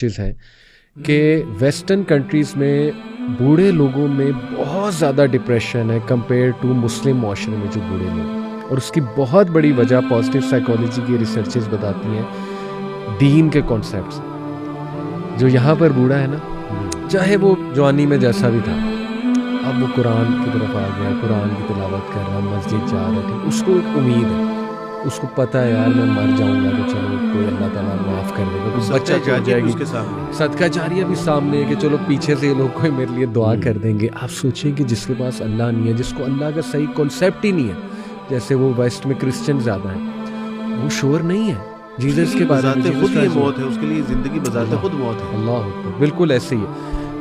چیز ہے کہ ویسٹرن کنٹریز میں بوڑھے لوگوں میں بہت زیادہ ڈپریشن ہے کمپیئر ٹو مسلم معاشرے میں جو بوڑھے لوگ ہیں، اور اس کی بہت بڑی وجہ پازیٹیو سائیکالوجی کی ریسرچز بتاتی ہیں دین کے کانسیپٹس. جو یہاں پر بوڑھا ہے نا، چاہے وہ جوانی میں جیسا بھی تھا، اب وہ قرآن کی طرف آ گیا، قرآن کی تلاوت کر رہا، مسجد جا رہا، ٹھیک، اس کو ایک امید ہے، اس کو پتہ ہے یار میں مر جاؤں گا تو چلو کوئی اللہ تعالیٰ معاف کر دے گا، کوئی بچہ تو ہو جائے گی، صدقہ جاریہ بھی سامنے ہے کہ چلو پیچھے سے یہ لوگ کوئی میرے لیے دعا کر دیں گے. آپ سوچیں کہ جس کے پاس اللہ نہیں ہے، جس کو اللہ کا صحیح کانسیپٹ ہی نہیں ہے، جیسے وہ ویسٹ میں کرسچن زیادہ ہیں، وہ شور نہیں ہے جیزس کے بارے میں، خود یہ موت ہے، اس کے لیے زندگی بذات خود موت ہے. اللہ اکبر، بالکل ایسے ہی ہے.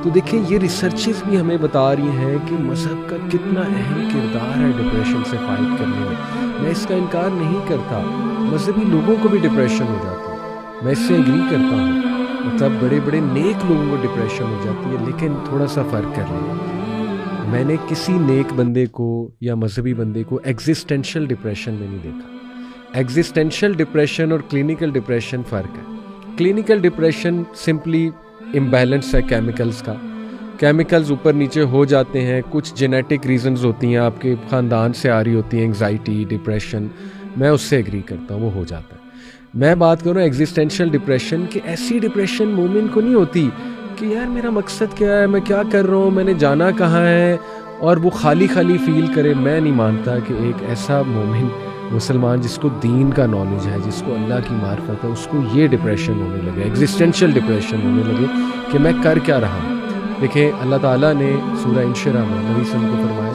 تو دیکھیں یہ ریسرچز بھی ہمیں بتا رہی ہیں کہ مذہب کا کتنا اہم کردار ہے ڈپریشن سے فائٹ کرنے میں. میں اس کا انکار نہیں کرتا، مذہبی لوگوں کو بھی ڈپریشن ہو جاتی ہے، میں اس سے ایگری کرتا ہوں، مطلب بڑے بڑے نیک لوگوں کو ڈپریشن ہو جاتی ہے، لیکن تھوڑا سا فرق کر لیں. میں نے کسی نیک بندے کو یا مذہبی بندے کو ایگزسٹینشل ڈپریشن میں نہیں دیکھا. ایگزسٹینشل ڈپریشن اور کلینکل ڈپریشن فرق ہے. کلینکل ڈپریشن سمپلی امبیلنس ہے کیمیکلز کا، کیمیکلز اوپر نیچے ہو جاتے ہیں، کچھ جینیٹک ریزنز ہوتی ہیں، آپ کے خاندان سے آ رہی ہوتی ہیں، انگزائٹی، ڈپریشن، میں اس سے ایگری کرتا ہوں، وہ ہو جاتا ہے. میں بات کروں ایگزسٹینشل ڈپریشن کہ ایسی ڈپریشن مومن کو نہیں ہوتی کہ یار میرا مقصد کیا ہے، میں کیا کر رہا ہوں، میں نے جانا کہاں ہے، اور وہ خالی خالی فیل کرے. میں نہیں مانتا کہ ایک ایسا مومن مسلمان جس کو دین کا نالج ہے، جس کو اللہ کی معرفت ہے، اس کو یہ ڈپریشن ہونے لگے، ایگزسٹینشل ڈپریشن ہونے لگے کہ میں کر کیا رہا ہوں. دیکھیں اللہ تعالیٰ نے سورہ انشرح میں نبی صلی اللہ علیہ وسلم کو فرمایا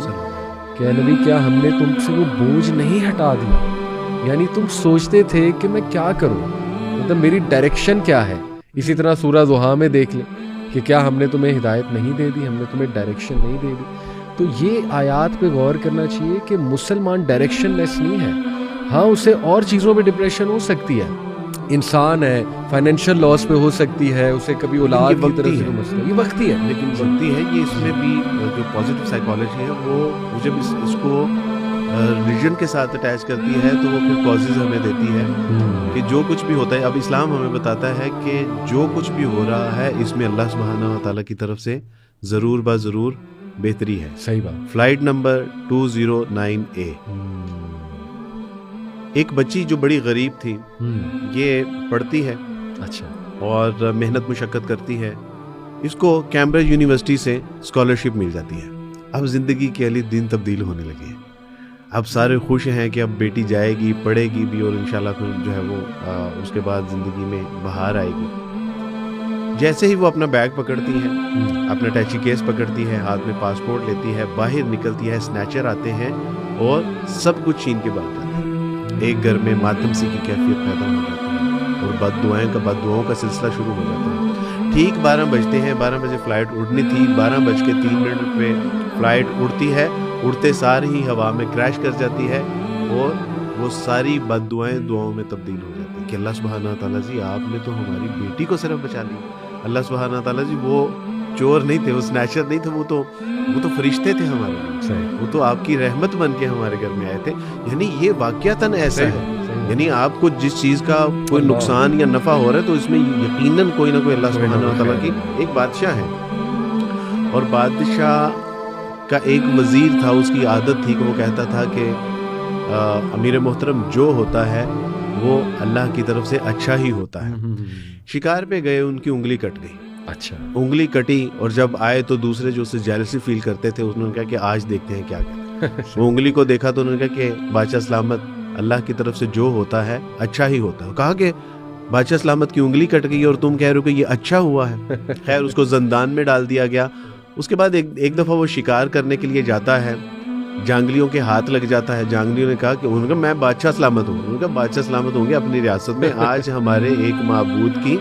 کہ اے نبی کیا ہم نے تم سے وہ بوجھ نہیں ہٹا دیا، یعنی تم سوچتے تھے کہ میں کیا کروں، مطلب میری ڈائریکشن کیا ہے. اسی طرح سورہ ضحیٰ میں دیکھ لیں کہ کیا ہم نے تمہیں ہدایت نہیں دے دی، ہم نے تمہیں ڈائریکشن نہیں دے دی. تو یہ آیات پہ غور کرنا چاہیے کہ مسلمان ڈائریکشن لیس نہیں ہے. ہاں اسے اور چیزوں پہ ڈپریشن ہو سکتی ہے، انسان ہے، فائنینشیل لاس پہ ہو سکتی ہے، اسے کبھی اولاد کی طرف سے مسئلہ، یہ وقتی ہے، لیکن وقتی ہے. یہ اس میں بھی جو پازیٹیو سائیکالوجی ہے وہ جب اس کو ریلیجن کے ساتھ اٹیچ کرتی ہے تو وہ پھر کازز ہمیں دیتی ہے کہ جو کچھ بھی ہوتا ہے. اب اسلام ہمیں بتاتا ہے کہ جو کچھ بھی ہو رہا ہے اس میں اللہ سبحانہ و تعالیٰ کی طرف سے ضرور ضرور بہتری ہے. صحیح بات. فلائٹ نمبر 209A، ایک بچی جو بڑی غریب تھی، یہ پڑھتی ہے، اچھا، اور محنت مشقت کرتی ہے، اس کو کیمبرج یونیورسٹی سے اسکالرشپ مل جاتی ہے. اب زندگی کے علی دن تبدیل ہونے لگے ہیں. اب سارے خوش ہیں کہ اب بیٹی جائے گی، پڑھے گی بھی، اور انشاءاللہ پھر جو ہے وہ اس کے بعد زندگی میں بہار آئے گی. جیسے ہی وہ اپنا بیگ پکڑتی ہے، اپنا ٹیچی کیس پکڑتی ہے، ہاتھ میں پاسپورٹ لیتی ہے، باہر نکلتی ہے، سنیچر آتے ہیں اور سب کچھ چھین کے بھاگ جاتے ہیں. ایک گھر میں ماتم سی کی کیفیت پیدا ہو جاتی ہے اور بد دعاؤں کا سلسلہ شروع ہو جاتا ہے. ٹھیک 12 بجتے ہیں، 12 بجے فلائٹ اڑنی تھی، 12:03 پہ فلائٹ اڑتی ہے. اڑتے سار ہی ہوا میں کریش کر جاتی ہے اور وہ ساری بد دعائیں دعاؤں میں تبدیل ہو جاتی ہیں کہ اللہ سبحانہ تعالیٰ جی آپ نے تو ہماری بیٹی کو صرف بچا لی. اللہ سبحانہ تعالیٰ جی وہ چور نہیں تھے، وہ سنیچر نہیں تھے، وہ تو فرشتے تھے ہمارے لیے، وہ تو آپ کی رحمت بن کے ہمارے گھر میں آئے تھے. یعنی یہ واقعتاً ایسا ہے، یعنی آپ کو جس چیز کا کوئی نقصان یا نفع ہو رہا ہے تو اس میں یقیناً کوئی نہ کوئی اللہ سبحانہ تعالیٰ کی ایک بادشاہ ہے. اور بادشاہ کا ایک وزیر تھا، اس کی عادت تھی کہ وہ کہتا تھا کہ امیر محترم جو ہوتا ہے وہ اللہ کی طرف سے اچھا ہی ہوتا ہے. شکار پہ گئے، ان کی انگلی کٹ گئی. اچھا، انگلی کٹی اور جب آئے تو دوسرے جو اسے جیلسی فیل کرتے تھے انہوں نے کہا کہ آج دیکھتے ہیں کیا کہتے ہیں. وہ انگلی کو دیکھا تو انہوں نے کہا کہ بادشاہ سلامت اللہ کی طرف سے جو ہوتا ہے اچھا ہی ہوتا ہے. کہا کہ بادشاہ سلامت کی انگلی کٹ گئی اور تم کہہ رہے ہو کہ یہ اچھا ہوا ہے. خیر اس کو زندان میں ڈال دیا گیا. اس کے بعد ایک دفعہ وہ شکار کرنے کے لیے جاتا ہے، جانگلیوں کے ہاتھ لگ جاتا ہے. جانگلیوں نے کہا کہ انہوں نے کہا میں بادشاہ سلامت ہوں. انہوں نے کہا بادشاہ سلامت ہوں گے اپنی ریاست میں، آج ہمارے ایک معبود کی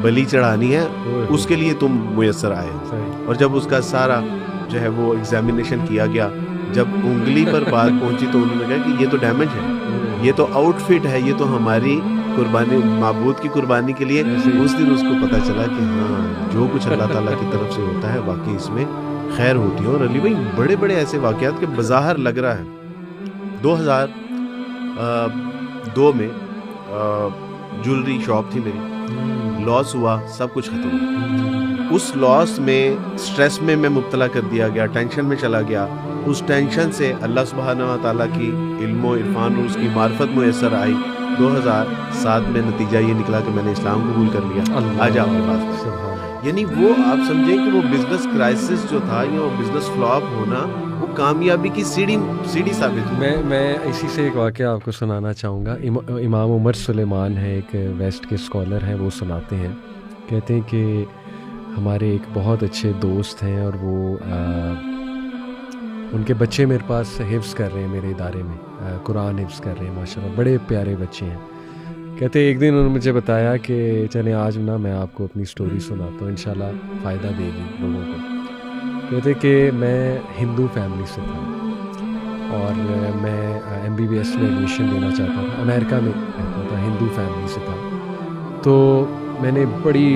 بلی چڑھانی ہے، اس کے لیے تم میسر آئے ہو. اور جب اس کا سارا جو ہے وہ ایگزامینیشن کیا گیا، جب انگلی پر بات پہنچی تو انہوں نے کہا کہ یہ تو ڈیمیج ہے، یہ تو آؤٹ فٹ ہے، یہ تو ہماری قربانی معبود کی قربانی کے لیے. اس دن اس کو پتہ چلا کہ ہاں جو کچھ اللہ تعالیٰ کی طرف سے ہوتا ہے واقعی اس میں خیر ہوتی ہے. اور علی بھائی بڑے بڑے ایسے واقعات کے بظاہر لگ رہا ہے 2002 میں جولری شاپ تھی میری، لاس ہوا, سب کچھ ختم ہوا. اس لاس میں, سٹریس میں میں مبتلا کر دیا گیا, ٹینشن میں چلا گیا. اس ٹینشن سے اللہ سبحانہ و تعالیٰ کی علم و عرفان اور اس کی معرفت میسر آئی. 2007 میں نتیجہ یہ نکلا کہ میں نے اسلام قبول کر لیا. آج آپ کے پاس یعنی وہ آپ سمجھیں کہ وہ بزنس کرائسس جو تھا یا وہ بزنس فلاپ ہونا, وہ کامیابی کی سیڑھی ثابت ہوئی. میں اسی سے ایک واقعہ آپ کو سنانا چاہوں گا. امام عمر سلیمان ہے, ایک ویسٹ کے اسکالر ہیں, وہ سناتے ہیں, کہتے ہیں کہ ہمارے ایک بہت اچھے دوست ہیں اور وہ ان کے بچے میرے پاس حفظ کر رہے ہیں, میرے ادارے میں قرآن حفظ کر رہے ہیں, ماشاءاللہ بڑے پیارے بچے ہیں. کہتے ایک دن انہوں نے مجھے بتایا کہ چلیں آج نا میں آپ کو اپنی سٹوری سناتا ہوں, انشاءاللہ فائدہ دے گی لوگوں کو. کہتے کہ میں ہندو فیملی سے تھا اور میں MBBS میں ایڈمیشن لینا چاہتا تھا, امریکہ میں رہتا تھا, ہندو فیملی سے تھا. تو میں نے بڑی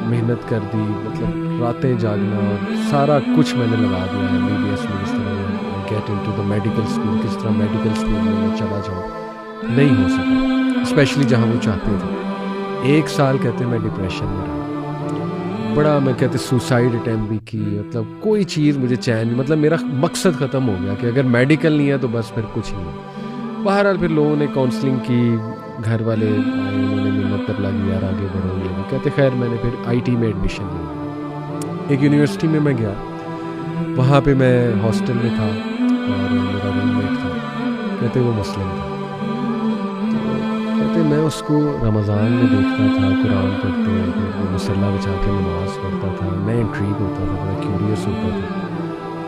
محنت کر دی, مطلب راتیں جاگنا اور سارا کچھ میں نے لگا دیا MBBS میں, جس طرح get into the medical school, کس طرح میڈیکل اسکول میں چلا جاؤں. نہیں ہو سکا, اسپیشلی جہاں وہ چاہتے تھے. 1 سال کہتے میں ڈپریشن میں رہا, بڑا میں کہتے سوسائڈ اٹیمپٹ بھی کی, مطلب کوئی چیز مجھے چین, مطلب میرا مقصد ختم ہو گیا کہ اگر میڈیکل نہیں ہے تو بس پھر کچھ نہیں. بہرحال پھر لوگوں نے کاؤنسلنگ کی, گھر والے آئے, انہوں نے منت پر لگی یار آگے بڑھو یہ بھی. کہتے خیر میں نے پھر IT میں ایڈمیشن لیا. ایک یونیورسٹی میں گیا, وہاں پہ میں ہاسٹل میں تھا اور میرا روم میٹ تھا. کہتے وہ مسلم تھا. کہتے میں اس کو رمضان میں دیکھتا تھا قرآن پڑھتے, پھر وہ مصلی بچا کے نماز پڑھتا تھا. میں انٹریگ ہوتا تھا, بڑا کیوریس ہوتا تھا.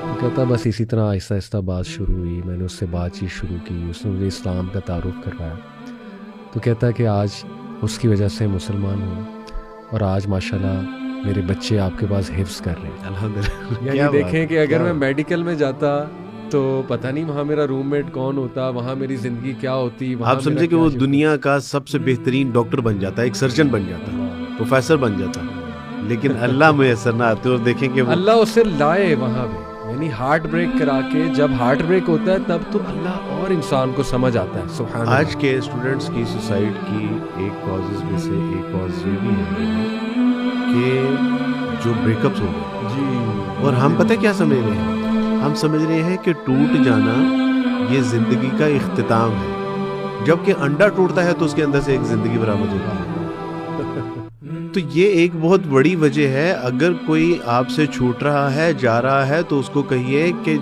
تو کہتا بس اسی طرح آہستہ آہستہ بات شروع ہوئی, میں نے اس سے بات چیت شروع کی, اس نے مجھے اسلام کا تعارف کروایا. تو کہتا کہ آج اس کی وجہ سے مسلمان ہوں اور آج ماشاءاللہ میرے بچے آپ کے پاس حفظ کر رہے ہیں. الحمدللہ. یعنی دیکھیں کہ اگر میں میڈیکل میں جاتا تو پتہ نہیں وہاں میرا روم میٹ کون ہوتا, وہاں میری زندگی کیا ہوتی. آپ سمجھے کہ وہ دنیا کا سب سے بہترین ڈاکٹر بن جاتا ہے, ایک سرجن بن جاتا ہے, پروفیسر بن جاتا ہے, لیکن اللہ میسر نہ آتے. اور دیکھیں کہ اللہ اسے لائے وہاں پہ, یعنی ہارٹ بریک کرا کے. جب ہارٹ بریک ہوتا ہے تب تو اللہ اور انسان کو سمجھ آتا ہے. سبحان اللہ. آج کے اسٹوڈنٹس کی سوسائڈ کی ایک کازز میں سے ایک کاز یہ بھی ہے کہ جو بریک اپس ہو گئے جی, اور ہم پتہ کیا سمجھ رہے ہیں, ہم سمجھ رہے ہیں کہ ٹوٹ جانا یہ زندگی کا اختتام ہے, جبکہ انڈا ٹوٹتا ہے تو اس کے اندر سے ایک زندگی برآمد ہوتی ہے. تو یہ ایک بہت بڑی وجہ ہے. اگر کوئی آپ سے چھوٹ رہا ہے, جا رہا ہے, تو اس کو کہیے کہ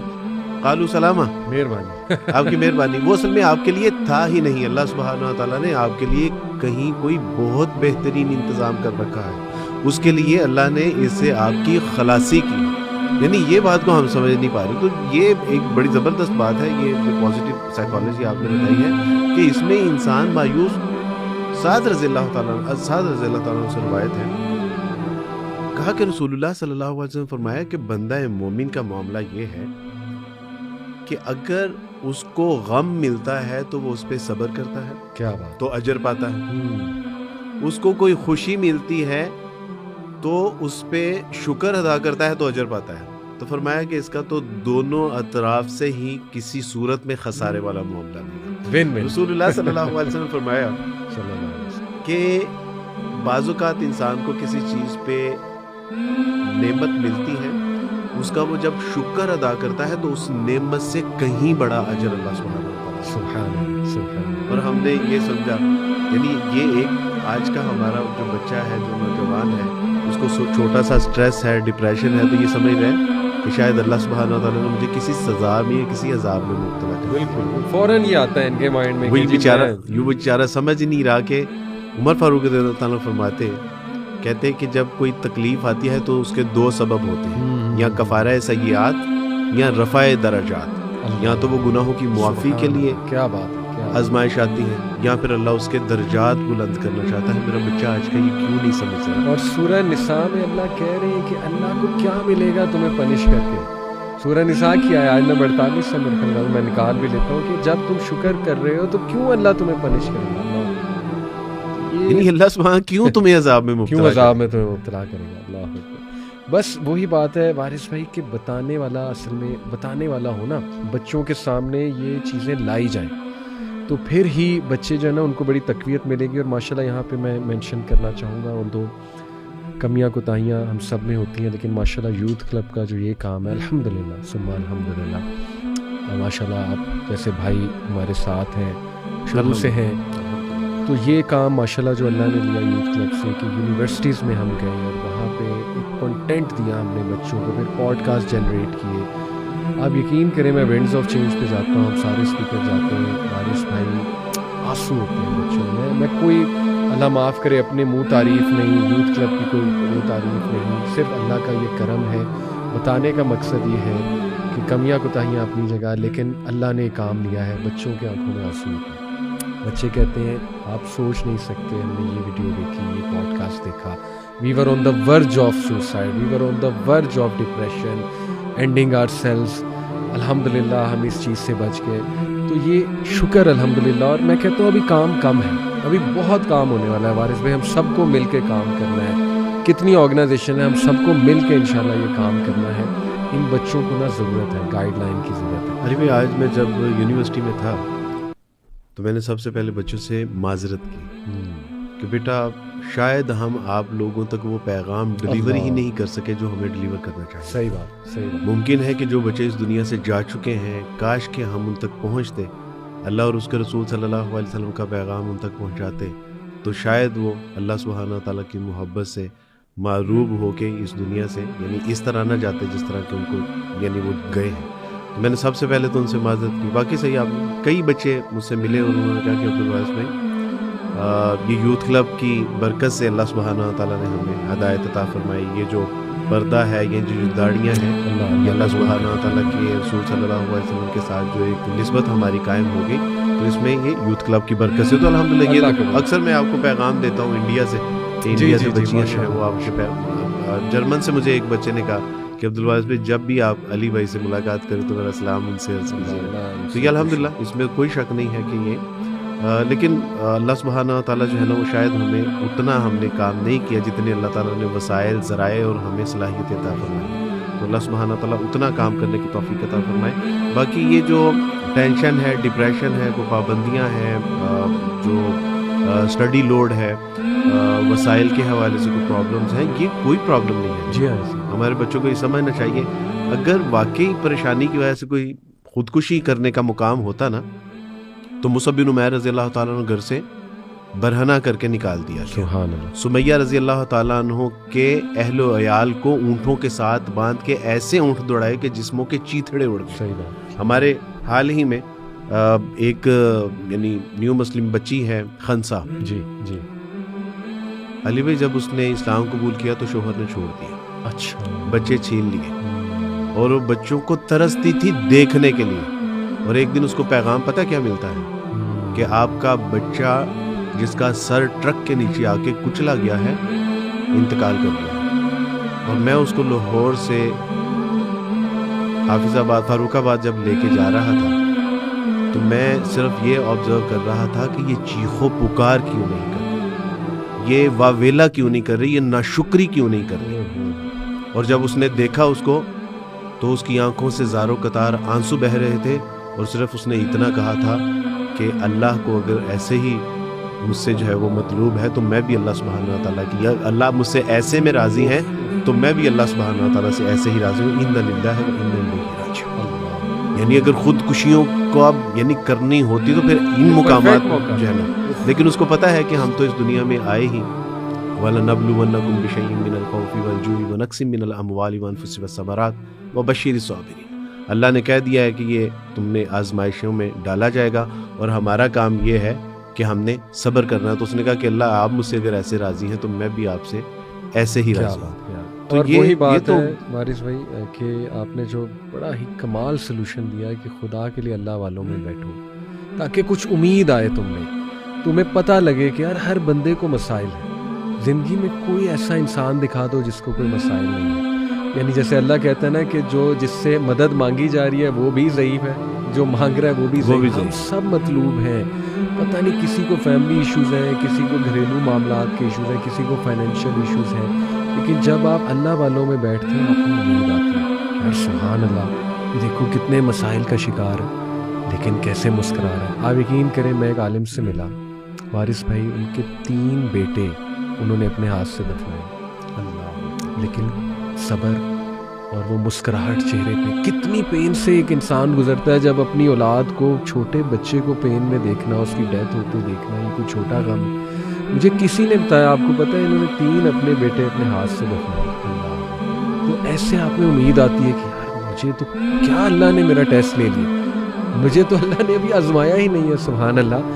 قالو سلامہ, مہربانی, آپ کی مہربانی. وہ اصل میں آپ کے لیے تھا ہی نہیں, اللہ سبحانہ و تعالیٰ نے آپ کے لیے کہیں کوئی بہت بہترین انتظام کر رکھا ہے. اس کے لیے اللہ نے اس سے آپ کی خلاصی کی. یعنی یہ بات کو ہم سمجھ نہیں پا رہے. تو یہ ایک بڑی زبردست بات ہے, یہ پازیٹیو سائیکالوجی آپ نے بتائی ہے کہ اس میں انسان مایوس. سعد رضی اللہ تعالیٰ سے روایت ہے, کہا کہ رسول اللہ صلی اللہ علیہ وسلم فرمایا کہ بندہ مومن کا معاملہ یہ ہے کہ اگر اس کو غم ملتا ہے تو وہ اس پہ صبر کرتا ہے, کیا بات, تو اجر پاتا ہے. اس کو کوئی خوشی ملتی ہے تو اس پہ شکر ادا کرتا ہے تو اجر پاتا ہے. تو فرمایا کہ اس کا تو دونوں اطراف سے ہی کسی صورت میں خسارے والا معاملہ نہیں. رسول اللہ صلی اللہ علیہ وسلم فرمایا کہ بعض اوقات انسان کو کسی چیز پہ نعمت ملتی ہے, اس کا وہ جب شکر ادا کرتا ہے تو اس نعمت سے کہیں بڑا اجر اللہ سبحانہ وتعالیٰ. سبحان. اور ہم نے یہ سمجھا, یعنی یہ ایک آج کا ہمارا جو بچہ ہے, جو نوجوان ہے, اس کو چھوٹا سا سٹریس ہے, ڈپریشن ہے, تو یہ سمجھ رہے ہیں کہ شاید اللہ سبحانہ وتعالیٰ نے مجھے کسی سزا میں یا کسی عذاب میں مبتلا کر. بالکل, فوراً یہ آتا ہے ان کے مائنڈ میں. وہی بیچارہ سمجھ نہیں رہا کہ عمر فاروق رضی اللہ تعالیٰ فرماتے, کہتے کہ جب کوئی تکلیف آتی ہے تو اس کے 2 سبب ہوتے ہیں, یا کفارہ سیئات یا رفع درجات. یا تو وہ گناہوں کی معافی کے لیے کیا بات ہے, آزمائش آتی ہے, یا پھر اللہ اس کے درجات بلند کرنا چاہتا ہے. میرا بچہ آج کا یہ کیوں نہیں سمجھ رہا. اور سورہ نساء میں اللہ کہہ رہے ہیں کہ اللہ کو کیا ملے گا تمہیں پنش کر کے. سورہ نساء کی آیت نمبر 48 سے میرے خیال میں نکال بھی لیتا ہوں کہ جب تم شکر کر رہے ہو تو کیوں اللہ تمہیں پنش کرے گا. یعنی اللہ سبحانہ کیوں تمہیں عذاب میں مبتلا کرے گا. اللہ اکبر. بس وہی بات ہے وارث بھائی کہ بتانے والا اصل میں بتانے والا ہونا, بچوں کے سامنے یہ چیزیں لائی جائیں. تو پھر ہی بچے جو ہے نا ان کو بڑی تقویت ملے گی. اور ماشاءاللہ یہاں پہ میں مینشن کرنا چاہوں گا, اور 2 کمیاں کوتاہیاں ہم سب میں ہوتی ہیں, لیکن ماشاءاللہ یوتھ کلب کا جو یہ کام ہے الحمدللہ ثم الحمدللہ, ماشاءاللہ آپ جیسے بھائی ہمارے ساتھ ہیں شروع سے ہیں, تو یہ کام ماشاءاللہ جو اللہ نے لیا یوتھ کلب سے کہ یونیورسٹیز میں ہم گئے اور وہاں پہ ایک کنٹینٹ دیا ہم نے بچوں کو, پھر پوڈ کاسٹ جنریٹ کیے. آپ یقین کریں میں ونڈز آف چینج پہ جاتا ہوں, ہم سارے اسپیکر جاتے ہیں, وارث بھائی آنسو ہوتے ہیں بچوں میں کوئی اللہ معاف کرے اپنے منہ تعریف نہیں, یوتھ کلب کی کوئی منہ تعریف نہیں, صرف اللہ کا یہ کرم ہے. بتانے کا مقصد یہ ہے کہ کمیاں کوتاہیاں اپنی جگہ, لیکن اللہ نے کام لیا ہے, بچوں کی آنکھوں میں آنسو ہوتے ہیں. بچے کہتے ہیں آپ سوچ نہیں سکتے, ہم نے یہ ویڈیو دیکھی, یہ پوڈ کاسٹ دیکھا, we were on the verge of suicide, we were on the verge of depression, ending ourselves. الحمدللہ ہم اس چیز سے بچ گئے, تو یہ شکر الحمدللہ. اور میں کہتا ہوں ابھی کام کم ہے, ابھی بہت کام ہونے والا ہے وارث بھائی, ہم سب کو مل کے کام کرنا ہے. کتنی آرگنائزیشن ہے, ہم سب کو مل کے انشاءاللہ یہ کام کرنا ہے. ان بچوں کو نا ضرورت ہے, گائیڈ لائن کی ضرورت ہے. علی بھائی آج میں جب یونیورسٹی میں تھا تو میں نے سب سے پہلے بچوں سے معذرت کی کہ بیٹا شاید ہم آپ لوگوں تک وہ پیغام ڈلیور ہی نہیں کر سکے جو ہمیں ڈلیور کرنا چاہیے. صحیح بات. ممکن ہے کہ جو بچے اس دنیا سے جا چکے ہیں کاش کہ ہم ان تک پہنچتے, اللہ اور اس کے رسول صلی اللہ علیہ وسلم کا پیغام ان تک پہنچاتے, تو شاید وہ اللہ سبحانہ تعالیٰ کی محبت سے معروب ہو کے اس دنیا سے یعنی اس طرح نہ جاتے جس طرح کہ ان کو یعنی وہ گئے ہیں. میں نے سب سے پہلے تو ان سے معذرت کی. باقی صحیح, آپ کئی بچے مجھ سے ملے اور انہوں نے کہا کہ عبدالوارث بھائی یہ یوتھ کلب کی برکت سے اللہ سبحانہ تعالیٰ نے ہمیں ہدایت عطا فرمائی. یہ جو پردہ ہے, یہ جو داڑیاں ہیں, یہ اللہ سبحانہ تعالیٰ کے رسول صلی اللہ علیہ وسلم کے ساتھ جو ایک نسبت ہماری قائم ہو گئی, تو اس میں یہ یوتھ کلب کی برکت سے. تو الحمدللہ یہ اکثر میں آپ کو پیغام دیتا ہوں انڈیا سے, انڈیا سے بچیاں ہیں وہ آپ کے جرمن سے مجھے ایک بچے نے کہا کہ عبدالوارث بھائی جب بھی آپ علی بھائی سے ملاقات کریں تو میرا سلام ان سے عرض کیجیے. تو یہ الحمدللہ اس میں کوئی شک نہیں ہے کہ یہ لیکن اللہ سبحانہ تعالیٰ جو ہے نا وہ شاید ہمیں اتنا ہم نے کام نہیں کیا جتنے اللہ تعالیٰ نے وسائل ذرائع اور ہمیں صلاحیت عطا فرمائی. تو اللہ سبحانہ تعالیٰ اتنا کام کرنے کی توفیق عطا فرمائے. باقی یہ جو ٹینشن ہے, ڈپریشن ہے, کوئی پابندیاں ہیں, جو اسٹڈی لوڈ ہے, وسائل کے حوالے سے کوئی پرابلمز ہیں, یہ کوئی پرابلم نہیں ہے. جی ہاں, ہمارے بچوں کو یہ سمجھنا چاہیے اگر واقعی پریشانی کی وجہ سے کوئی خودکشی کرنے کا مقام ہوتا نا تو مصعب بن عمیر رضی اللہ تعالیٰ عنہ گھر سے برہنہ کر کے نکال دیا. سبحان اللہ. سمیہ رضی اللہ تعالیٰ عنہ کے اہل و عیال کو اونٹوں کے ساتھ باندھ کے ایسے اونٹ دوڑائے کہ جسموں کے چیتھڑے اڑ گئے. صحیح بات. ہمارے حال ہی میں ایک یعنی نیو مسلم بچی ہے خنسا, جی جی, علی بھائی جب اس نے اسلام قبول کیا تو شوہر نے چھوڑ دیا. اچھا. بچے چھین لیے اور وہ بچوں کو ترستی تھی دیکھنے کے لیے. اور ایک دن اس کو پیغام پتہ کیا ملتا ہے کہ آپ کا بچہ جس کا سر ٹرک کے نیچے آ کے کچلا گیا ہے انتقال کر گیا. اور میں اس کو لاہور سے حافظ آباد فاروق آباد جب لے کے جا رہا تھا تو میں صرف یہ آبزرو کر رہا تھا کہ یہ چیخو پکار کیوں نہیں کر رہی, یہ واویلا کیوں نہیں کر رہی, یہ ناشکری کیوں نہیں کر رہی. اور جب اس نے دیکھا اس کو تو اس کی آنکھوں سے زاروں قطار آنسو بہہ رہے تھے, اور صرف اس نے اتنا کہا تھا کہ اللہ کو اگر ایسے ہی مجھ سے جو ہے وہ مطلوب ہے تو میں بھی اللہ سبحانہ تعالیٰ کی, یا اللہ مجھ سے ایسے میں راضی ہیں تو میں بھی اللہ سبحانہ تعالیٰ سے ایسے ہی راضی ہوں. انا للہ و انا الیہ راجعون. یعنی اگر خودکشیوں کو اب یعنی کرنی ہوتی تو پھر ان مقامات جو ہے نا, لیکن اس کو پتہ ہے کہ ہم تو اس دنیا میں آئے ہی وَلَنَبْلُوَنَّكُمْ بِشَيْءٍ مِّنَ الْخَوْفِ وَالْجُوعِ وَنَقْصٍ مِّنَ الْأَمْوَالِ وَالْأَنفُسِ وَالثَّمَرَاتِ وَبَشِّرِ الصَّابِرِينَ. اللہ نے کہہ دیا ہے کہ یہ تم نے آزمائشوں میں ڈالا جائے گا اور ہمارا کام یہ ہے کہ ہم نے صبر کرنا ہے. تو اس نے کہا کہ اللہ آپ مجھ سے اگر ایسے راضی ہیں تو میں بھی آپ سے ایسے ہی راضی ہوں. اور وہی بات ہے وارث بھائی کہ آپ نے جو بڑا ہی کمال سلوشن دیا ہے کہ خدا کے لیے اللہ والوں میں بیٹھو تاکہ کچھ امید آئے تمہیں پتہ لگے کہ یار ہر بندے کو مسائل ہیں زندگی میں. کوئی ایسا انسان دکھا دو جس کو کوئی مسائل نہیں ہے. یعنی جیسے اللہ کہتا ہے نا کہ جو جس سے مدد مانگی جا رہی ہے وہ بھی ضعیف ہے, جو مانگ رہا ہے وہ بھی ضعیف. ہم سب مطلوب ہیں. پتہ نہیں کسی کو فیملی ایشوز ہیں, کسی کو گھریلو معاملات کے ایشوز ہیں, کسی کو فائنینشیل ایشوز ہیں, لیکن جب آپ اللہ والوں میں بیٹھتے ہیں آپ کو امید آتی ہے. یار سبحان اللہ, یہ دیکھو کتنے مسائل کا شکار ہے, لیکن کیسے مسکرا رہا ہے. آپ یقین کریں میں ایک عالم سے ملا, وارث بھائی, ان کے 3 بیٹے انہوں نے اپنے ہاتھ سے دفنائے, لیکن صبر اور وہ مسکراہٹ چہرے پہ. کتنی پین سے ایک انسان گزرتا ہے جب اپنی اولاد کو, چھوٹے بچے کو پین میں دیکھنا, اس کی ڈیتھ ہوتے دیکھنا, یہ کوئی چھوٹا غم. مجھے کسی نے بتایا, آپ کو پتہ ہے انہوں نے 3 اپنے بیٹے اپنے ہاتھ سے دفنائے. تو ایسے آپ میں امید آتی ہے کہ یار مجھے تو کیا اللہ نے میرا ٹیسٹ لے لیا, مجھے تو اللہ نے ابھی آزمایا ہی نہیں ہے. سبحان اللہ.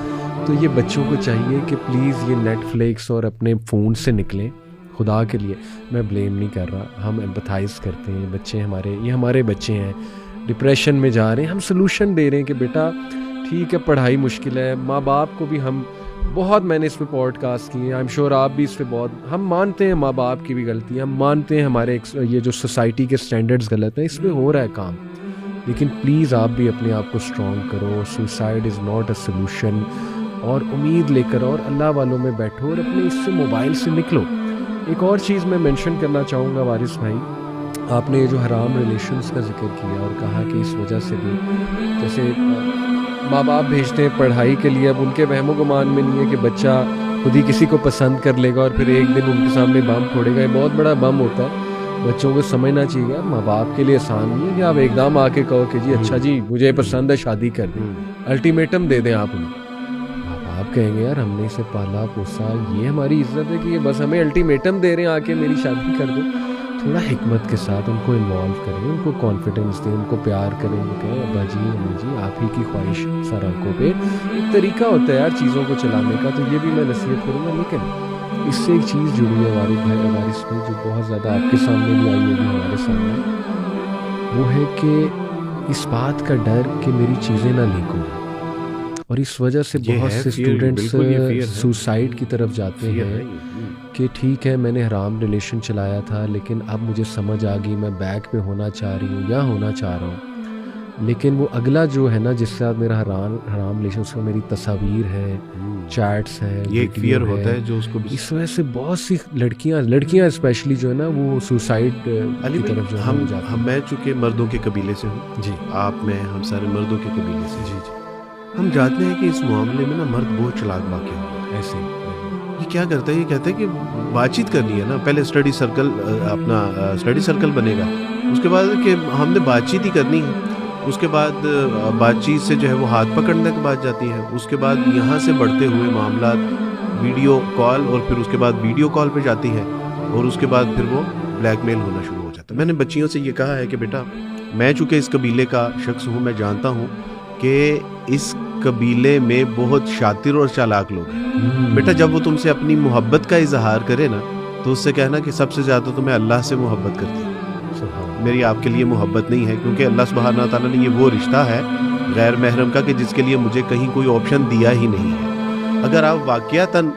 تو یہ بچوں کو چاہیے کہ پلیز یہ نیٹ فلکس اور اپنے فون سے نکلیں. خدا کے لیے میں بلیم نہیں کر رہا, ہم ایمپتھائز کرتے ہیں. بچے ہمارے, یہ ہمارے بچے ہیں, ڈپریشن میں جا رہے ہیں, ہم سلوشن دے رہے ہیں کہ بیٹا ٹھیک ہے پڑھائی مشکل ہے. ماں باپ کو بھی ہم بہت, میں نے اس پہ پوڈ کاسٹ کیے ہیں, آئی ایم شیور آپ بھی اس پہ بہت, ہم مانتے ہیں ماں باپ کی بھی غلطی ہے, ہم مانتے ہیں ہمارے یہ جو سوسائٹی کے سٹینڈرڈز غلط ہیں, اس پہ ہو رہا ہے کام. لیکن پلیز آپ بھی اپنے آپ کو اسٹرانگ کرو. Suicide is not a solution. اور امید لے کر اور اللہ والوں میں بیٹھو اور اپنے اس سے موبائل سے نکلو. ایک اور چیز میں مینشن کرنا چاہوں گا وارث بھائی, آپ نے یہ جو حرام ریلیشنز کا ذکر کیا اور کہا کہ اس وجہ سے بھی جیسے ماں باپ بھیجتے ہیں پڑھائی کے لیے, اب ان کے وہم و گمان میں نہیں ہے کہ بچہ خود ہی کسی کو پسند کر لے گا اور پھر ایک دن ان کے سامنے بم پھوڑے گا. یہ بہت بڑا بم ہوتا ہے. بچوں کو سمجھنا چاہیے ماں باپ کے لیے آسان نہیں ہے کہ آپ ایک دم آ کے کہو کہ جی اچھا جی مجھے پسند ہے شادی کر دیں. الٹیمیٹم دے دیں آپ انہیں. آپ کہیں گے یار ہم نے اسے پالا پوسا, یہ ہماری عزت ہے کہ یہ بس ہمیں الٹیمیٹم دے رہے ہیں آ کے میری شادی کر دو. تھوڑا حکمت کے ساتھ ان کو انوالو کریں, ان کو کانفیڈنس دیں, ان کو پیار کریں. وہ کہیں ابا جی امی جی آپ ہی کی خواہش سر آنکھوں پہ. ایک طریقہ ہوتا ہے یار چیزوں کو چلانے کا, تو یہ بھی میں نصیحت کروں گا. لیکن اس سے ایک چیز جڑی ہے وارث بھائی جو بہت زیادہ آپ کے سامنے بھی آئی ہوگی ہمارے سامنے, وہ ہے کہ اس بات کا ڈر کہ میری چیزیں نہ لیک ہوں. اور اس وجہ سے بہت سے اسٹوڈنٹس سوسائڈ کی طرف جاتے ہیں کہ ٹھیک ہے میں نے حرام ریلیشن چلایا تھا لیکن اب مجھے سمجھ آ گئی, میں بیک پہ ہونا چاہ رہی ہوں یا ہونا چاہ رہا ہوں. لیکن وہ اگلا جو ہے نا جس سے میرا حرام ریلیشن, اس میں میری تصاویر ہے, چیٹس ہیں, یہ ایک فیئر ہوتا ہے جو اس کو, اس وجہ سے بہت سی لڑکیاں اسپیشلی جو ہے نا وہ سوسائڈ کی طرف جو ہم جاتے ہیں. میں چونکہ مردوں کے قبیلے سے ہوں جی, آپ میں ہم سارے مردوں کے قبیلے سے جی جی, ہم جانتے ہیں کہ اس معاملے میں نا مرد بہت چلاک واقع ہوا. ایسے یہ کیا کرتا ہے, یہ کہتا ہے کہ بات چیت کرنی ہے نا, پہلے اسٹڈی سرکل بنے گا, اس کے بعد کہ ہم نے بات چیت ہی کرنی ہے, اس کے بعد بات چیت سے جو ہے وہ ہاتھ پکڑنے کی بات جاتی ہے, اس کے بعد یہاں سے بڑھتے ہوئے معاملات ویڈیو کال, اور پھر اس کے بعد ویڈیو کال پہ جاتی ہے, اور اس کے بعد پھر وہ بلیک میل ہونا شروع ہو جاتا ہے. میں نے بچیوں سے یہ کہا ہے کہ بیٹا میں چونکہ اس قبیلے کا شخص ہوں, میں جانتا ہوں کہ اس قبیلے میں بہت شاطر اور چالاک لوگ ہیں. بیٹا جب وہ تم سے اپنی محبت کا اظہار کرے نا تو اس سے کہنا کہ سب سے زیادہ تو میں اللہ سے محبت کرتی ہوں, میری آپ کے لیے محبت نہیں ہے, کیونکہ اللہ سبحانہ تعالیٰ نے یہ وہ رشتہ ہے غیر محرم کا کہ جس کے لیے مجھے کہیں کوئی آپشن دیا ہی نہیں ہے. اگر آپ واقعتاً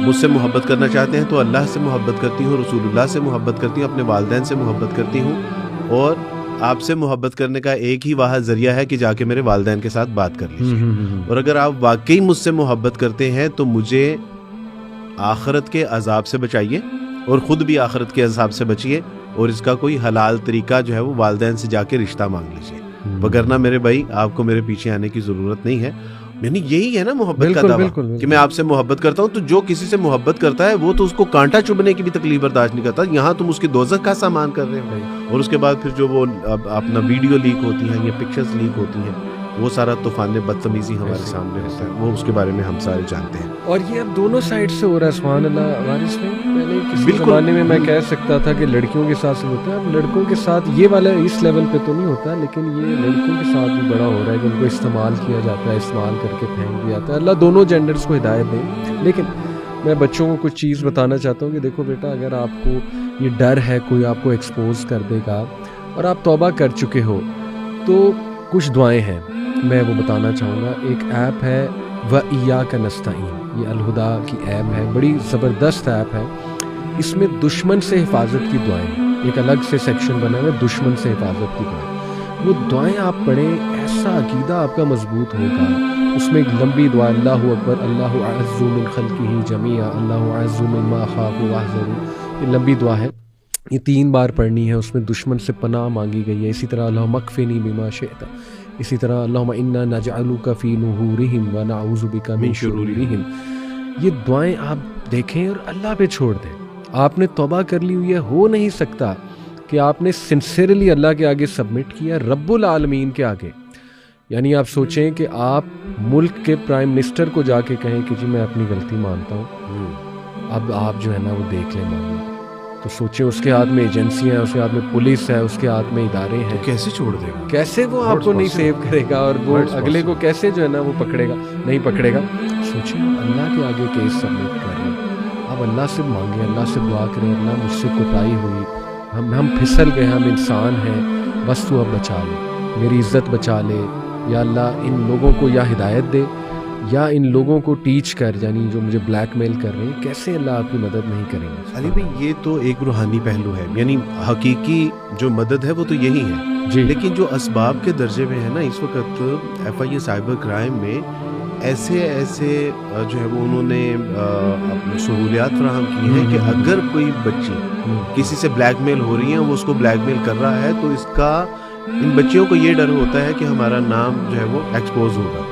مجھ سے محبت کرنا چاہتے ہیں تو اللہ سے محبت کرتی ہوں, رسول اللہ سے محبت کرتی ہوں, اپنے والدین سے محبت کرتی ہوں, اور آپ سے محبت کرنے کا ایک ہی واحد ذریعہ ہے کہ جا کے میرے والدین کے ساتھ بات کر لیجیے. اور اگر آپ واقعی مجھ سے محبت کرتے ہیں تو مجھے آخرت کے عذاب سے بچائیے, اور خود بھی آخرت کے عذاب سے بچیے, اور اس کا کوئی حلال طریقہ جو ہے وہ والدین سے جا کے رشتہ مانگ لیجیے. وگرنہ میرے بھائی آپ کو میرے پیچھے آنے کی ضرورت نہیں ہے. یعنی یہی ہے نا محبت کا دعویٰ کہ میں آپ سے محبت کرتا ہوں. تو جو کسی سے محبت کرتا ہے وہ تو اس کو کانٹا چبھنے کی بھی تکلیف برداشت نہیں کرتا. یہاں تم اس کی دوزخ کا سامان کر رہے ہو, اور اس کے بعد پھر جو وہ اپنا ویڈیو لیک ہوتی ہیں یا پکچرز لیک ہوتی ہیں, وہ سارا طوفان بدتمیزی ہمارے سامنے ہوتا ہے, وہ اس کے بارے میں ہم سارے جانتے ہیں. اور یہ اب دونوں سائڈ سے ہو رہا ہے. سبحان اللہ وارث میں پہلے کسی زمانے میں میں کہہ سکتا تھا کہ لڑکیوں کے ساتھ سے ہوتا ہے, اب لڑکوں کے ساتھ یہ والا اس لیول پہ تو نہیں ہوتا, لیکن یہ لڑکوں کے ساتھ بھی بڑا ہو رہا ہے کہ ان کو استعمال کیا جاتا ہے, استعمال کر کے پھینک دیا جاتا ہے. اللہ دونوں جینڈرز کو ہدایت دے. لیکن میں بچوں کو کچھ چیز بتانا چاہتا ہوں کہ دیکھو بیٹا, اگر آپ کو یہ ڈر ہے کوئی آپ کو ایکسپوز کر دے گا اور آپ توبہ کر چکے ہو, تو کچھ دعائیں ہیں میں وہ بتانا چاہوں گا. ایک ایپ ہے وَإِيَّاكَ نَسْتَعِينُ, یہ الہدا کی ایپ ہے, بڑی زبردست ایپ ہے. اس میں دشمن سے حفاظت کی دعائیں, ایک الگ سے سیکشن بنا ہے دشمن سے حفاظت کی دعائیں. وہ دعائیں آپ پڑھیں, ایسا عقیدہ آپ کا مضبوط ہوگا. اس میں ایک لمبی دعا, اللہ اکبر اللہ اعز من خلقہ جمیعا اللہ اعز مما اخاف واحذر, یہ لمبی دعا ہے, یہ 3 بار پڑھنی ہے. اس میں دشمن سے پناہ مانگی گئی ہے. اسی طرح اللہم اکفنی بما شئت, اسی طرح اللہم انا نجعلک فی نحورہم ونعوذ بک من شرورہم. یہ دعائیں آپ دیکھیں اور اللہ پہ چھوڑ دیں. آپ نے توبہ کر لی ہوئی ہے, ہو نہیں سکتا کہ آپ نے سنسیئرلی اللہ کے آگے سبمٹ کیا, رب العالمین کے آگے. یعنی آپ سوچیں کہ آپ ملک کے پرائم منسٹر کو جا کے کہیں کہ جی میں اپنی غلطی مانتا ہوں, اب آپ جو ہے نا وہ دیکھ لیں معاملہ. تو سوچیں اس کے ہاتھ میں ایجنسیاں ہیں, اس کے ہاتھ میں پولیس ہے, اس کے ہاتھ میں ادارے ہیں, کیسے چھوڑ دے گا, کیسے وہ آپ کو نہیں سیو کرے گا, اور وہ اگلے کو کیسے جو ہے نا وہ پکڑے گا, نہیں پکڑے گا. سوچیں آپ اللہ کے آگے کیس سبمٹ کر رہے ہیں, آپ اللہ سے مانگیں, اللہ سے دعا کریں, اللہ مجھ سے کوتاہی ہوئی, ہم پھسل گئے, ہم انسان ہیں, بس تو اب بچا لے, میری عزت بچا لے, یا اللہ ان لوگوں کو یا ہدایت دے یا ان لوگوں کو ٹیچ کر, یعنی جو مجھے بلیک میل کر رہے ہیں, کیسے اللہ آپ کی مدد نہیں کریں گے. علی بھائی یہ تو ایک روحانی پہلو ہے, یعنی حقیقی جو مدد ہے وہ تو یہی ہے جی, لیکن جو اسباب کے درجے میں ہے نا اس وقت F I A cyber crime میں ایسے جو ہے وہ انہوں نے سہولیات فراہم کی ہیں کہ اگر کوئی بچی کسی سے بلیک میل ہو رہی ہے, وہ اس کو بلیک میل کر رہا ہے, تو اس کا ان بچیوں کو یہ ڈر ہوتا ہے کہ ہمارا نام جو ہے وہ ایکسپوز ہوگا.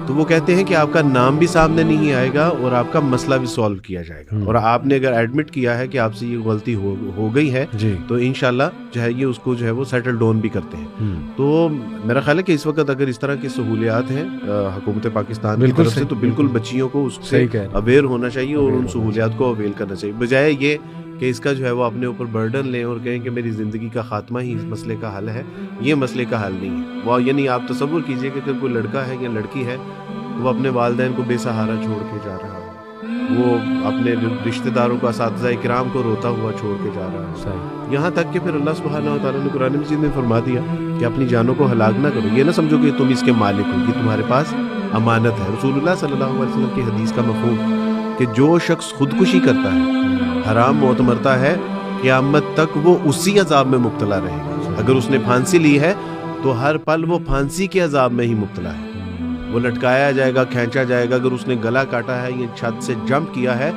تو وہ کہتے ہیں کہ آپ کا نام بھی سامنے نہیں آئے گا اور آپ کا مسئلہ بھی سالو کیا جائے گا, اور آپ نے اگر ایڈمٹ کیا ہے کہ آپ سے یہ غلطی ہو گئی ہے تو انشاءاللہ جو ہے یہ اس کو جو ہے وہ سیٹل ڈاؤن بھی کرتے ہیں. تو میرا خیال ہے کہ اس وقت اگر اس طرح کی سہولیات ہیں حکومت پاکستان کی طرف سے, تو بالکل بچیوں کو اس سے اویئر ہونا چاہیے اور ان سہولیات کو اویل کرنا چاہیے, بجائے یہ کہ اس کا جو ہے وہ اپنے اوپر برڈن لیں اور کہیں کہ میری زندگی کا خاتمہ ہی اس مسئلے کا حل ہے. یہ مسئلے کا حل نہیں ہے. وہ یعنی آپ تصور کیجئے کہ اگر کوئی لڑکا ہے یا لڑکی ہے, وہ اپنے والدین کو بے سہارا چھوڑ کے جا رہا ہے, وہ اپنے رشتہ داروں کو, اساتذہ کرام کو روتا ہوا چھوڑ کے جا رہا ہے, یہاں تک کہ پھر اللہ سبحانہ و تعالیٰ نے قرآن مجید میں فرما دیا کہ اپنی جانوں کو ہلاک نہ کرو. یہ نہ سمجھو کہ تم اس کے مالک ہو, یہ تمہارے پاس امانت ہے. رسول اللہ صلی اللہ علیہ وسلم کی حدیث کا مفہوم کہ جو شخص خودکشی کرتا ہے, حرام موت مرتا ہے, قیامت تک وہ اسی عذاب میں مبتلا رہے گا. اگر اس نے پھانسی لی ہے تو ہر پل وہ پھانسی کے عذاب میں ہی مبتلا ہے, وہ لٹکایا جائے گا, کھینچا جائے گا. اگر اس نے گلا کاٹا ہے یا چھت سے جمپ کیا ہے,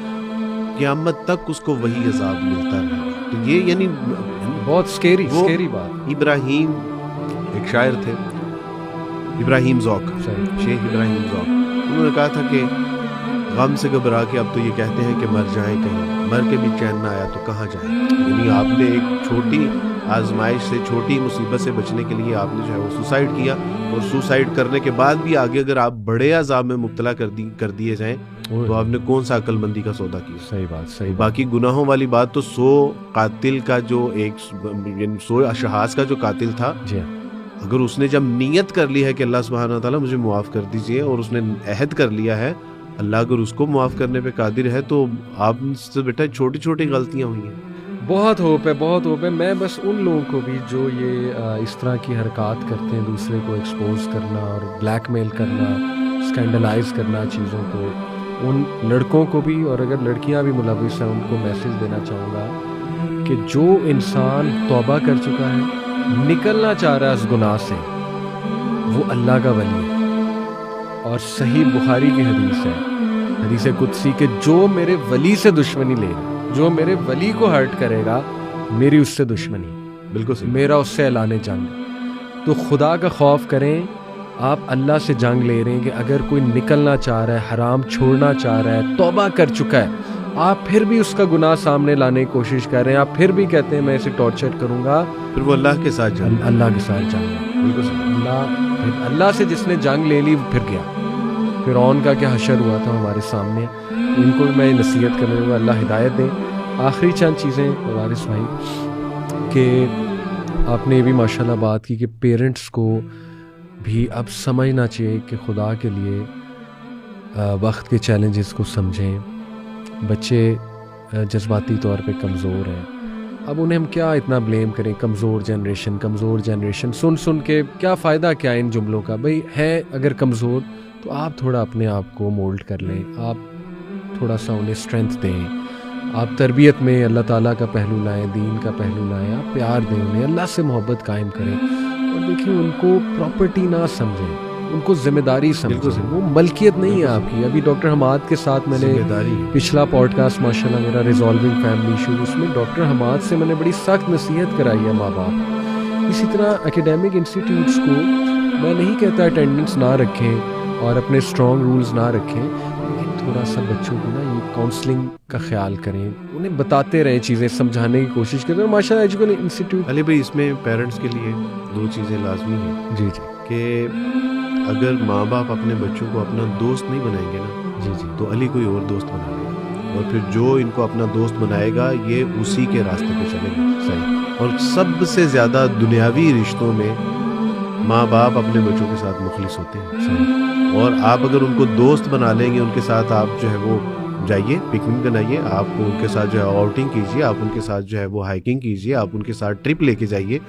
قیامت تک اس کو وہی عذاب ملتا رہے گا. تو یہ یعنی بہت سکیری بات. ابراہیم ایک شاعر تھے, ابراہیم ذوق, شیخ ابراہیم ذوق, انہوں نے کہا تھا کہ غم سے گھبرا کے اب تو یہ کہتے ہیں کہ مر جائیں, کہیں مر کے بھی چین نہ آیا تو کہاں جائیں. یعنی آپ نے ایک چھوٹی آزمائش سے, چھوٹی مصیبت سے بچنے کے لیے آپ نے جو ہے وہ سوسائڈ کیا, اور سوسائڈ کرنے کے بعد بھی آگے اگر آپ بڑے عذاب میں مبتلا کر دیے جائیں تو آپ نے کون سا عقل مندی کا سودا کیا. صحیح بات. باقی گناہوں والی بات تو 100 قاتل کا جو 100 اشخاص کا جو قاتل تھا, اگر اس نے جب نیت کر لی ہے کہ اللہ سبحانہ وتعالیٰ مجھے معاف کر دیجئے, اور اس نے عہد کر لیا ہے, اللہ اگر اس کو معاف کرنے پہ قادر ہے, تو آپ سے بیٹا چھوٹی چھوٹی غلطیاں ہوئی ہیں. بہت ہوپ ہے. میں بس ان لوگوں کو بھی جو یہ اس طرح کی حرکات کرتے ہیں, دوسرے کو ایکسپوز کرنا اور بلیک میل کرنا, اسکینڈلائز کرنا چیزوں کو, ان لڑکوں کو بھی, اور اگر لڑکیاں بھی ملوث ہیں ان کو میسج دینا چاہوں گا کہ جو انسان توبہ کر چکا ہے, نکلنا چاہ رہا ہے اس گناہ سے, وہ اللہ کا ولی ہے. اور صحیح بخاری کی حدیث ہے, حدیث قدسی, کہ جو میرے ولی سے دشمنی لے گا, جو میرے ولی کو ہرٹ کرے گا, میری اس سے دشمنی, بالکل میرا اس سے اعلان جنگ. تو خدا کا خوف کریں, آپ اللہ سے جنگ لے رہے ہیں کہ اگر کوئی نکلنا چاہ رہا ہے, حرام چھوڑنا چاہ رہا ہے, توبہ کر چکا ہے, آپ پھر بھی اس کا گناہ سامنے لانے کی کوشش کر رہے ہیں, آپ پھر بھی کہتے ہیں میں اسے ٹارچر کروں گا, پھر وہ اللہ کے ساتھ جنگ, اللہ کے ساتھ جنگ. بالکل اللہ سے جس نے جنگ لے لی پھر گیا. فرعون کا کیا حشر ہوا تھا ہمارے سامنے, ان کو بھی میں نصیحت کرنے لوں گا, اللہ ہدایت دیں. آخری چند چیزیں وارث بھائی, کہ آپ نے یہ بھی ماشاءاللہ بات کی کہ پیرنٹس کو بھی اب سمجھنا چاہیے کہ خدا کے لیے وقت کے چیلنجز کو سمجھیں. بچے جذباتی طور پہ کمزور ہیں, اب انہیں ہم کیا اتنا بلیم کریں, کمزور جنریشن سن کے کیا فائدہ کیا ان جملوں کا. بھئی ہیں اگر کمزور تو آپ تھوڑا اپنے آپ کو مولڈ کر لیں, آپ تھوڑا سا انہیں اسٹرینتھ دیں, آپ تربیت میں اللہ تعالیٰ کا پہلو لائیں, دین کا پہلو لائیں, آپ پیار دیں انہیں, اللہ سے محبت قائم کریں. اور دیکھیں ان کو پراپرٹی نہ سمجھیں, ان کو ذمہ داری سمجھیں, وہ ملکیت نہیں ہے آپ کی. ابھی ڈاکٹر حماد کے ساتھ میں نے پچھلا پوڈ کاسٹ ماشاءاللہ میرا ریزالونگ فیملی ایشوز, اس میں ڈاکٹر حماد سے میں نے بڑی سخت نصیحت کرائی ہے ماں باپ. اسی طرح اکیڈیمک انسٹیٹیوٹس کو میں نہیں کہتا اٹینڈنس نہ رکھیں اور اپنے اسٹرانگ رولز نہ رکھیں، لیکن تھوڑا سا بچوں کو نا یہ کاؤنسلنگ کا خیال کریں، انہیں بتاتے رہیں، چیزیں سمجھانے کی کوشش کریں. اور ماشاء اللہ ایجوکیشن انسٹیٹیوٹ علی بھائی اس میں پیرنٹس کے لیے 2 چیزیں لازمی ہیں. جی جی کہ اگر ماں باپ اپنے بچوں کو اپنا دوست نہیں بنائیں گے نا جی جی تو علی کوئی اور دوست بنا لے گا، اور پھر جو ان کو اپنا دوست بنائے گا یہ اسی کے راستے پہ چلے گا. صحیح. اور سب سے زیادہ دنیاوی رشتوں میں ماں باپ اپنے بچوں کے ساتھ مخلص ہوتے ہیں. صحیح. اور آپ اگر ان کو دوست بنا لیں گے، ان کے ساتھ آپ جو ہے وہ جائیے، پکنک بنائیے، آپ ان کے ساتھ جو ہے آؤٹنگ کیجیے، آپ ان کے ساتھ جو ہے وہ ہائکنگ کیجیے، آپ ان کے ساتھ ٹرپ لے کے جائیے،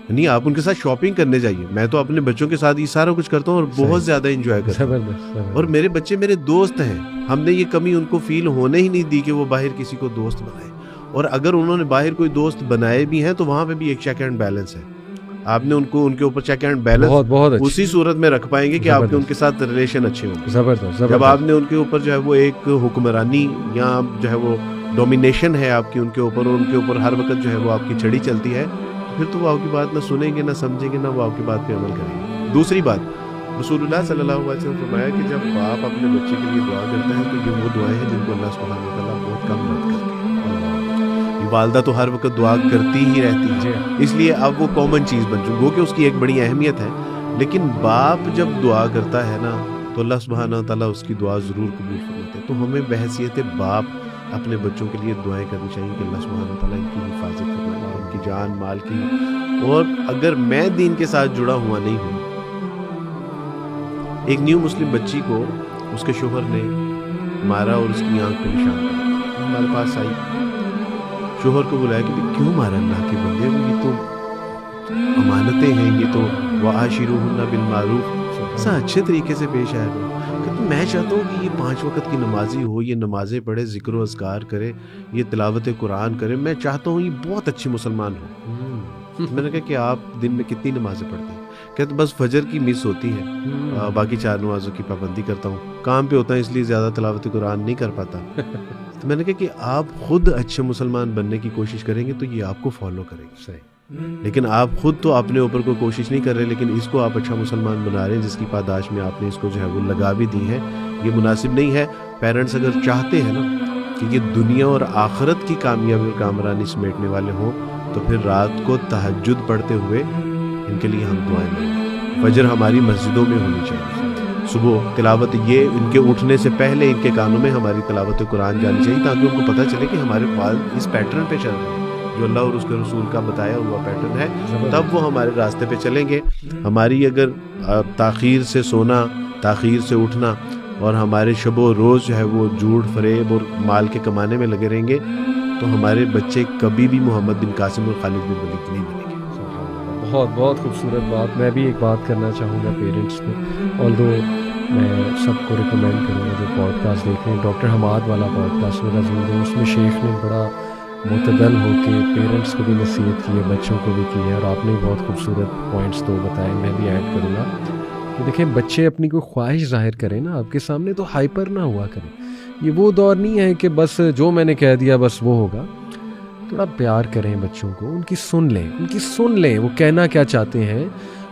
نہیں آپ ان کے ساتھ شاپنگ کرنے جائیے. میں تو اپنے بچوں کے ساتھ یہ سارا کچھ کرتا ہوں اور بہت زیادہ انجوائے کرتا ہوں. زبردست. اور میرے بچے میرے دوست ہیں. ہم نے یہ کمی ان کو فیل ہونے ہی نہیں دی کہ وہ باہر کسی کو دوست بنائے. اور اگر انہوں نے باہر کوئی دوست بنائے بھی ہیں تو وہاں پہ بھی ایک چیک اینڈ بیلنس ہے. آپ نے ان کے اوپر چیک اینڈ بیلنس بہت اسی صورت میں رکھ پائیں گے کہ آپ کے ان کے ساتھ ریلیشن اچھے ہوں گے. زبردست. جب آپ نے ان کے اوپر جو ہے وہ ایک حکمرانی یا جو ہے وہ ڈومینیشن ہے آپ کی ان کے اوپر، اور ان کے اوپر ہر وقت جو ہے وہ آپ کی چھڑی چلتی ہے، پھر تو وہ آپ کی بات نہ سنیں گے، نہ سمجھیں گے، نہ وہ آپ کی بات پہ عمل کریں گے. دوسری بات، رسول اللہ صلی اللہ علیہ وسلم نے فرمایا کہ جب باپ اپنے بچے کے لیے دعا کرتا ہے تو یہ وہ دعائیں ہیں جن کو اللہ سبحانہ و تعالیٰ بہت کم رد کرتے ہیں. والدہ تو ہر وقت دعا کرتی ہی رہتی ہے، اس لیے اب وہ کامن چیز بن چکی، وہ کہ اس کی ایک بڑی اہمیت ہے. لیکن باپ جب دعا کرتا ہے نا تو اللہ سبحانہ و تعالیٰ اس کی دعا ضرور قبول فرماتا ہے. تو ہمیں بحیثیت باپ اپنے بچوں کے لیے دعائیں کرنی چاہیے کہ اللہ سبحانہ و تعالیٰ ان کی حفاظت فرمائے، ان کی جان مال کی. اور اگر میں دین کے ساتھ جڑا ہوا نہیں ہوں، ایک نیو مسلم بچی کو اس کے شوہر نے مارا اور اس کی آنکھ پہ نشان پڑا، ہمارے پاس آئی، شوہر کو بلایا کہ کیوں مارا اللہ کے بندے، یہ تو امانتیں ہیں، یہ تو وعاشروہن بالمعروف، سا اچھے طریقے سے پیش آیا کرو. کہ میں چاہتا ہوں کہ یہ 5 وقت کی نمازی ہو، یہ نمازیں پڑھے، ذکر و اذکار کرے، یہ تلاوت قرآن کرے، میں چاہتا ہوں یہ بہت اچھی مسلمان ہو. میں نے کہا کہ آپ دن میں کتنی نمازیں پڑھتے ہیں؟ کہتے بس فجر کی مس ہوتی ہے، باقی 4 نمازوں کی پابندی کرتا ہوں، کام پہ ہوتا ہے اس لیے زیادہ تلاوت قرآن نہیں کر پاتا. تو میں نے کہا کہ آپ خود اچھے مسلمان بننے کی کوشش کریں گے تو یہ آپ کو فالو کریں گے. صحیح. لیکن آپ خود تو اپنے اوپر کوئی کوشش نہیں کر رہے، لیکن اس کو آپ اچھا مسلمان بنا رہے ہیں جس کی پاداش میں آپ نے اس کو جو ہے وہ لگا بھی دی ہے. یہ مناسب نہیں ہے. پیرنٹس اگر چاہتے ہیں نا کہ یہ دنیا اور آخرت کی کامیابی اور کامرانی سمیٹنے والے ہوں تو پھر رات کو تہجد پڑھتے ہوئے ان کے لیے ہم دعائیں مانگیں. فجر ہماری مسجدوں میں ہونی چاہیے، صبح تلاوت، یہ ان کے اٹھنے سے پہلے ان کے کانوں میں ہماری تلاوت قرآن جانی چاہیے تاکہ ان کو پتہ چلے کہ ہمارے والد اس پیٹرن پہ چل رہے ہیں، جو اللہ اور اس کے رسول کا بتایا ہوا پیٹرن ہے، تب وہ ہمارے راستے پہ چلیں گے. ہماری اگر تاخیر سے سونا، تاخیر سے اٹھنا اور ہمارے شب و روز جو ہے وہ جھوٹ فریب اور مال کے کمانے میں لگے رہیں گے تو ہمارے بچے کبھی بھی محمد بن قاسم اور خالد بن ولید نہیں بنیں گے. بہت بہت خوبصورت بات. میں بھی ایک بات کرنا چاہوں گا پیرنٹس کو، آلدو میں سب کو ریکمینڈ کروں گا جو پوڈ کاسٹ دیکھ رہے ہیں، ڈاکٹر حماد والا پوڈ کاسٹ میرا ضرور ہے. اس میں شیخ نے بڑا معتدل ہو کے پیرنٹس کو بھی نصیحت کی ہے، بچوں کو بھی کی ہے، اور آپ نے بہت خوبصورت پوائنٹس 2 بتائے. میں بھی ایڈ کروں گا کہ دیکھیں بچے اپنی کوئی خواہش ظاہر کریں نا آپ کے سامنے تو ہائپر نہ ہوا کریں. یہ وہ دور نہیں ہے کہ بس جو میں نے کہہ دیا بس وہ ہوگا. تھوڑا پیار کریں بچوں کو، ان کی سن لیں وہ کہنا کیا چاہتے ہیں،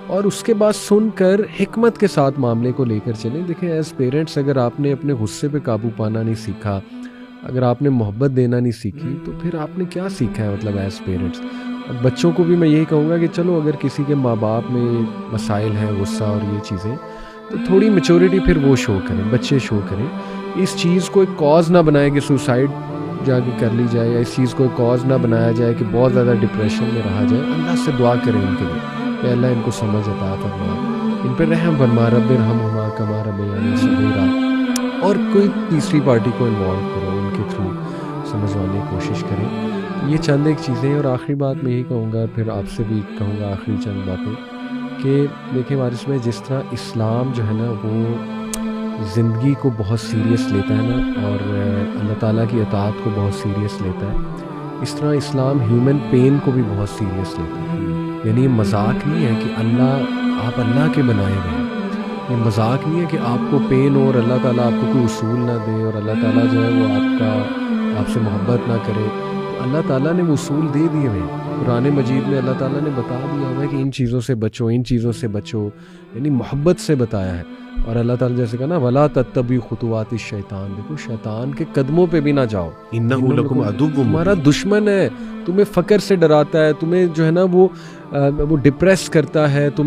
اور اس کے بعد سن کر حکمت کے ساتھ معاملے کو لے کر چلیں. دیکھیں ایز پیرنٹس اگر آپ نے اپنے غصے پہ قابو پانا نہیں سیکھا، اگر آپ نے محبت دینا نہیں سیکھی تو پھر آپ نے کیا سیکھا ہے مطلب ایز پیرنٹس. اب بچوں کو بھی میں یہی کہوں گا کہ چلو اگر کسی کے ماں باپ میں مسائل ہیں، غصہ اور یہ چیزیں، تو تھوڑی میچورٹی پھر وہ شو کریں، بچے شو کریں. اس چیز کو ایک کاز نہ بنائیں کہ سوسائڈ جا کے کر لی جائے، یا اس چیز کو ایک کاز نہ بنایا جائے کہ بہت زیادہ ڈپریشن میں رہا جائے. اللہ سے دعا کریں ان کے لیے کہ اللہ ان کو سمجھ عطا فرما، ان پہ رحم فرما، رب ارحمہما کما ربیانی صغیرا. اور کوئی تیسری پارٹی کو انوالو کرو، ان کے تھرو سمجھوانے کی کوشش کریں. یہ چند ایک چیزیں. اور آخری بات میں یہی کہوں گا، پھر آپ سے بھی کہوں گا آخری چند باتیں، کہ دیکھیں وارث میں جس طرح اسلام جو ہے نا وہ زندگی کو بہت سیریس لیتا ہے نا، اور اللہ تعالیٰ کی اطاعت کو بہت سیریس لیتا ہے، اس طرح اسلام ہیومن پین کو بھی بہت سیریس لیتا ہے. یعنی یہ مذاق نہیں ہے کہ آپ اللہ کے بنائے ہوئے ہیں. یہ مذاق نہیں ہے کہ آپ کو پین ہو اور اللہ تعالیٰ آپ کو کوئی اصول نہ دے اور اللہ تعالیٰ جو ہے وہ آپ سے محبت نہ کرے. اللہ تعالیٰ نے وہ اصول دے دیے ہوئے ہیں قرآن مجید میں. اللہ تعالیٰ نے بتا دیا ہوا ہے کہ ان چیزوں سے بچو، ان چیزوں سے بچو، یعنی محبت سے بتایا ہے. اور اللہ تعالیٰ جیسے کہا نا وَلَا تَتَّبِعُوا خُطُوَاتِ الشَّيْطَان، دیکھو شیطان کے قدموں پہ بھی نہ جاؤ. انہ لکم عدو مبین، تمہارا دشمن ہے، تمہیں فقر سے ڈراتا ہے، تمہیں جو ہے نا وہ ڈپریس کرتا ہے، تم